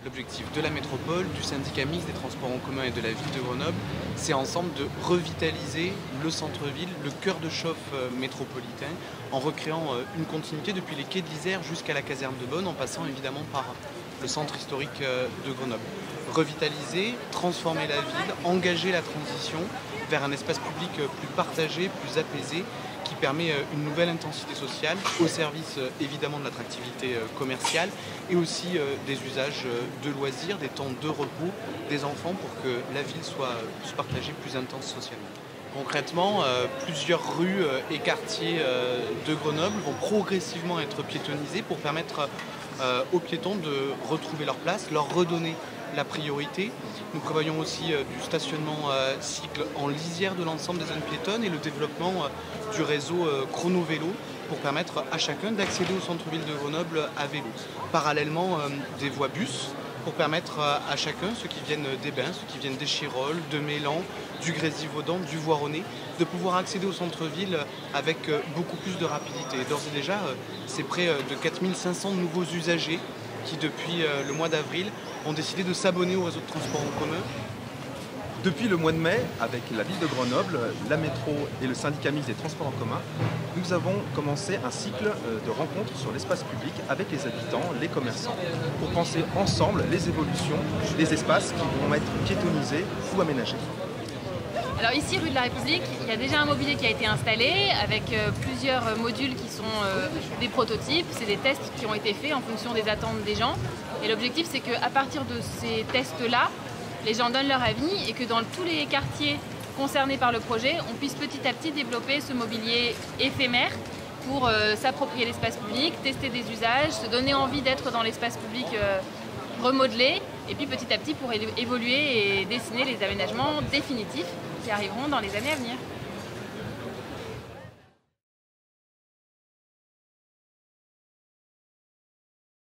L'objectif de la métropole, du syndicat mixte des transports en commun et de la ville de Grenoble, c'est ensemble de revitaliser le centre-ville, le cœur de chauffe métropolitain, en recréant une continuité depuis les quais de l'Isère jusqu'à la caserne de Beaune, en passant évidemment par le centre historique de Grenoble. Revitaliser, transformer la ville, engager la transition vers un espace public plus partagé, plus apaisé, qui permet une nouvelle intensité sociale au service évidemment de l'attractivité commerciale et aussi des usages de loisirs, des temps de repos des enfants pour que la ville soit plus partagée, plus intense socialement. Concrètement, plusieurs rues et quartiers de Grenoble vont progressivement être piétonnisés pour permettre aux piétons de retrouver leur place, leur redonner la priorité. Nous prévoyons aussi du stationnement cycle en lisière de l'ensemble des zones piétonnes et le développement du réseau chrono-vélo pour permettre à chacun d'accéder au centre-ville de Grenoble à vélo. Parallèlement, des voies bus pour permettre à chacun, ceux qui viennent des Bains, ceux qui viennent des Chirolles, de Mélan, du Grésivaudan, du Voironnais, de pouvoir accéder au centre-ville avec beaucoup plus de rapidité. D'ores et déjà, c'est près de 4500 nouveaux usagers qui, depuis le mois d'avril, ont décidé de s'abonner au réseau de transport en commun. Depuis le mois de mai, avec la ville de Grenoble, la métro et le syndicat mixte des transports en commun, nous avons commencé un cycle de rencontres sur l'espace public avec les habitants, les commerçants, pour penser ensemble les évolutions des espaces qui vont être piétonnisés ou aménagés. Alors ici, rue de la République, il y a déjà un mobilier qui a été installé avec plusieurs modules qui sont des prototypes. C'est des tests qui ont été faits en fonction des attentes des gens. Et l'objectif, c'est qu'à partir de ces tests-là, les gens donnent leur avis et que dans tous les quartiers concernés par le projet, on puisse petit à petit développer ce mobilier éphémère pour s'approprier l'espace public, tester des usages, se donner envie d'être dans l'espace public remodelé et puis petit à petit pour évoluer et dessiner les aménagements définitifs qui arriveront dans les années à venir.